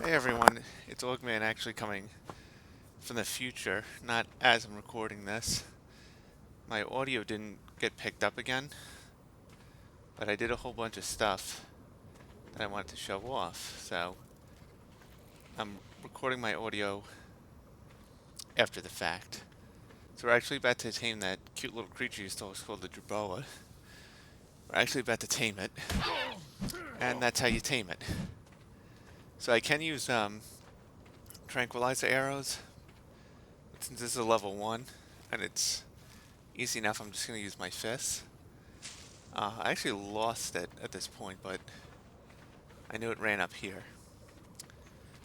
Hey everyone, it's Oakman actually coming from the future, not as I'm recording this. My audio didn't get picked up again, but I did a whole bunch of stuff that I wanted to show off. So I'm recording my audio after the fact. So we're actually about to tame that cute little creature you saw called the jerboa. We're actually about to tame it, and that's how you tame it. So I can use tranquilizer arrows, but since this is a level 1, and it's easy enough, I'm just going to use my fists. I actually lost it at this point, but I knew it ran up here.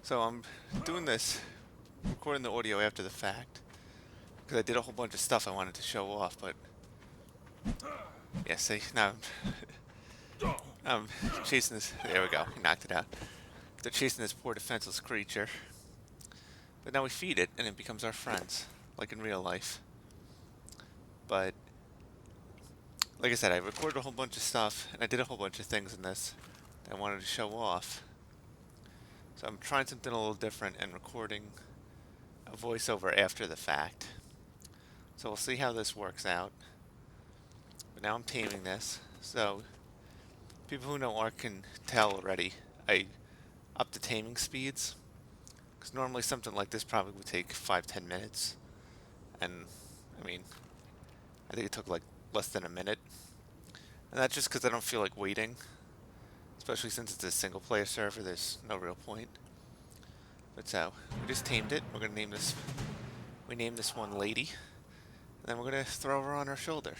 So I'm doing this, recording the audio after the fact, because I did a whole bunch of stuff I wanted to show off, but yeah, see, now I'm chasing this, there we go, he knocked it out. They're chasing this poor defenseless creature, but now we feed it, and it becomes our friends, like in real life. But like I said, I recorded a whole bunch of stuff, and I did a whole bunch of things in this that I wanted to show off. So I'm trying something a little different and recording a voiceover after the fact. So we'll see how this works out. But now I'm taming this. So people who know Ark can tell already, I upped the taming speeds. Because normally something like this probably would take 5-10 minutes. And, I mean, I think it took like less than a minute. And that's just because I don't feel like waiting. Especially since it's a single player server, there's no real point. But so, we just tamed it. We're going to name this, we named this one Lady. And then we're going to throw her on our shoulder.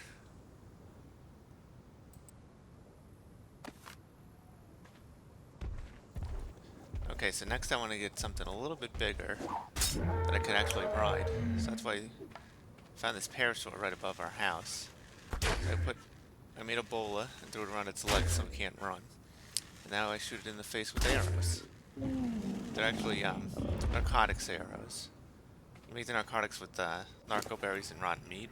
Okay, so next I want to get something a little bit bigger that I could actually ride. So that's why I found this parasaur right above our house. So I made a bola and threw it around its legs so it can't run. And now I shoot it in the face with arrows. They're actually narcotics arrows. You make the narcotics with narco berries and rotten meat,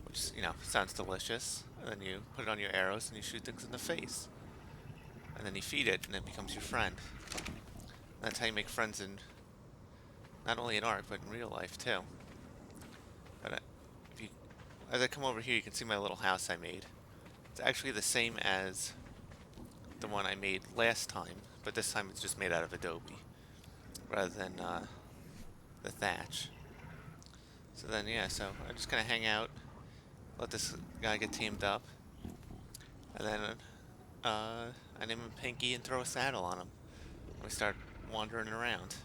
which, you know, sounds delicious. And then you put it on your arrows and you shoot things in the face. And then you feed it and it becomes your friend. And that's how you make friends in, not only in Ark, but in real life too. But if you, as I come over here, you can see my little house I made. It's actually the same as the one I made last time, but this time it's just made out of adobe rather than the thatch. So then, yeah, so I'm just gonna hang out, let this guy get teamed up, and then I name him Pinky and throw a saddle on him. And we start wandering around.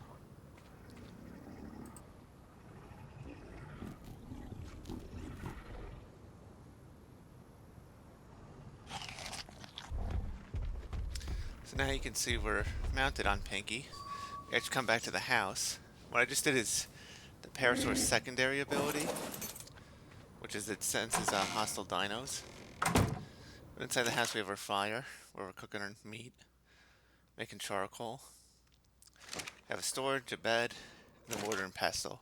So now you can see we're mounted on Pinky. We actually come back to the house. What I just did is the Parasaur's secondary ability, which is it senses hostile dinos. But inside the house we have our fire, where we're cooking our meat, making charcoal. We have a storage, a bed, and a mortar and pestle.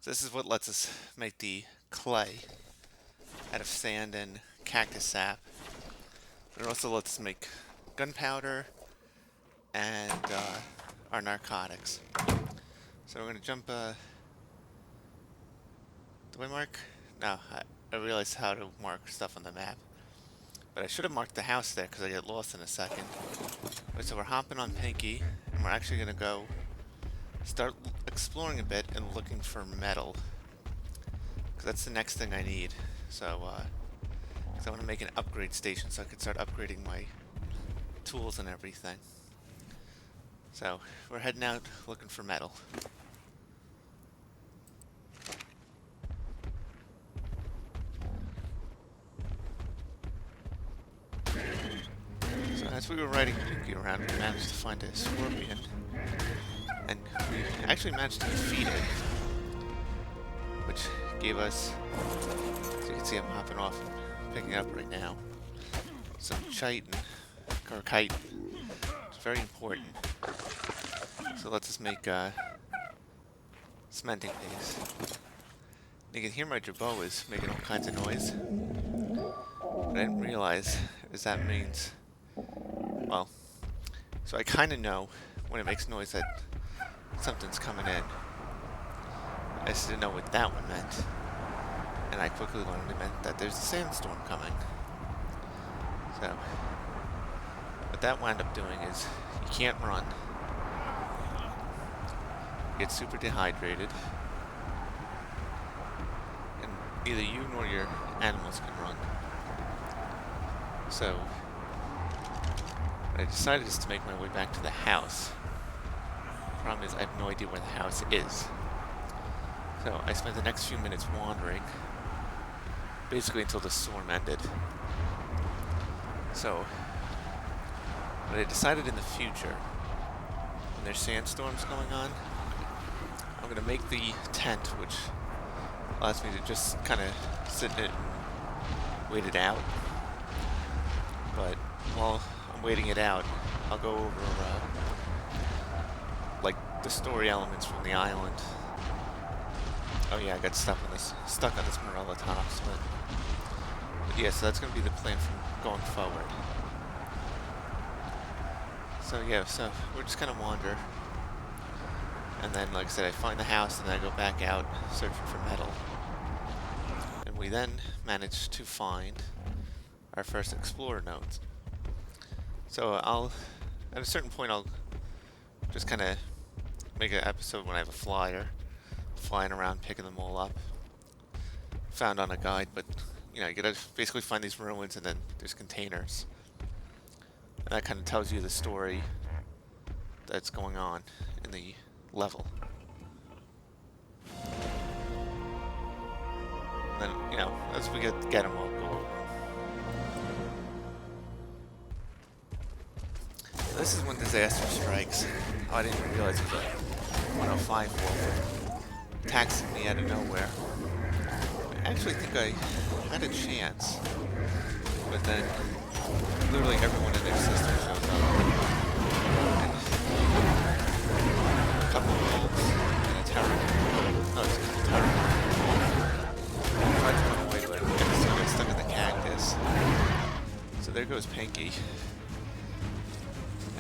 So this is what lets us make the clay out of sand and cactus sap. But it also lets us make gunpowder and our narcotics. So we're going to jump, do I mark? No, I realized how to mark stuff on the map. But I should have marked the house there because I get lost in a second. But so we're hopping on Pinky, and we're actually going to go start exploring a bit and looking for metal. Because that's the next thing I need. So, because I want to make an upgrade station so I can start upgrading my tools and everything. So, we're heading out looking for metal. So as we were riding Pinky around, we managed to find a scorpion. And we actually managed to defeat it. Which gave us, as you can see I'm hopping off and picking it up right now, some chitin, or chitin. It's very important. So let's just make cementing paste. You can hear my jerboa is making all kinds of noise. What I didn't realize is that means, well, so I kind of know when it makes noise that something's coming in. I just didn't know what that one meant. And I quickly learned it meant that there's a sandstorm coming. So, what that wound up doing is, you can't run. You get super dehydrated. And neither you nor your animals can run. So, what I decided is to make my way back to the house. The problem is I have no idea where the house is. So I spent the next few minutes wandering, basically until the storm ended. So, what I decided in the future, when there's sandstorms going on, I'm going to make the tent, which allows me to just kind of sit in it and wait it out. But while I'm waiting it out, I'll go over like the story elements from the island. Oh yeah, I got stuck on this Morella Tops, but yeah, so that's gonna be the plan from going forward. So yeah, so we're just gonna wander, and then, like I said, I find the house, and then I go back out searching for metal, and we then manage to find our first explorer nodes. So at a certain point, I'll just kind of make an episode when I have a flyer, flying around picking them all up, found on a guide. But you know, you gotta basically find these ruins, and then there's containers, and that kind of tells you the story that's going on in the level. And then, you know, as we get them, we'll go over them. This is when disaster strikes. Oh, I didn't even realize it was a 105 wolf taxing me out of nowhere. I actually think I had a chance, but then literally everyone and their sister shows up. And a couple of wolves and a terrible. No, it's just a terrible. I tried to run away, but I still got stuck in the cactus. So there goes Pinky.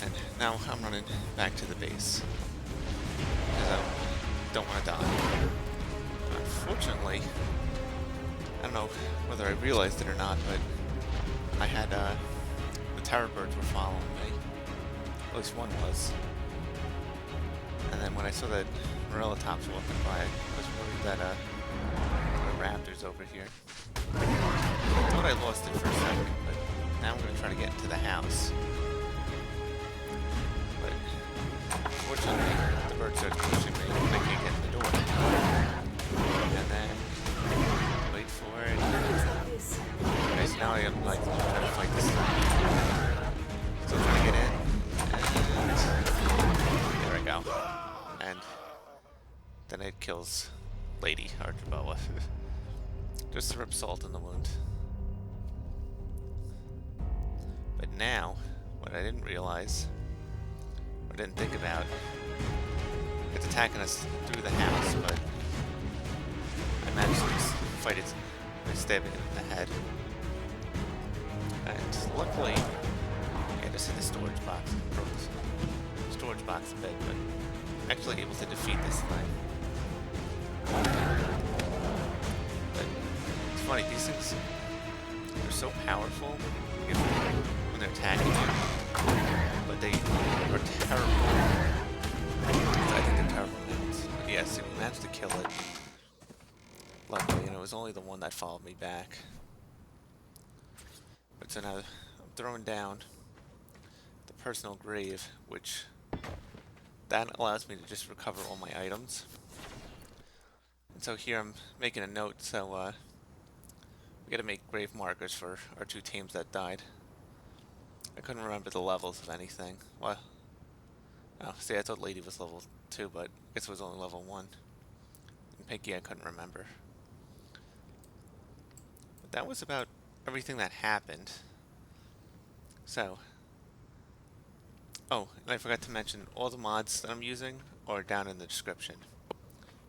And now I'm running back to the base, because I don't want to die. Unfortunately, I don't know whether I realized it or not, but I had, the tower birds were following me. At least one was. And then when I saw that Morella Tops walking by, I was worried that, the raptors over here. I thought I lost it for a second, but now I'm going to try to get into the house. But unfortunately, the bird starts pushing me and I can't get in the door. And then wait for it. Okay, so now I'm like trying to fight this thing. Still trying to get in. And there we go. And then it kills Lady Archaboa. Just to rip salt in the wound. But now, what I didn't realize, or didn't think about, it's attacking us through the house, but I managed to just fight it by stabbing it in the head. And luckily, I just hit the storage box and broke the storage box a bit, but actually able to defeat this thing. But it's funny, these things are so powerful when they're attacking you, but they are terrible. I think they're terrible mounts. But yes, we managed to kill it. Luckily, and it was only the one that followed me back. But so now I'm throwing down the personal grave, which that allows me to just recover all my items. And so here I'm making a note, so we gotta make grave markers for our two teams that died. I couldn't remember the levels of anything. Well, oh, see, I thought Lady was level 2, but I guess it was only level 1. And Pinky I couldn't remember. But that was about everything that happened. So, oh, and I forgot to mention, all the mods that I'm using are down in the description.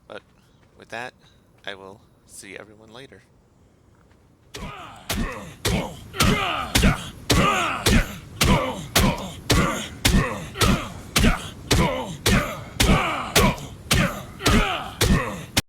But with that, I will see everyone later.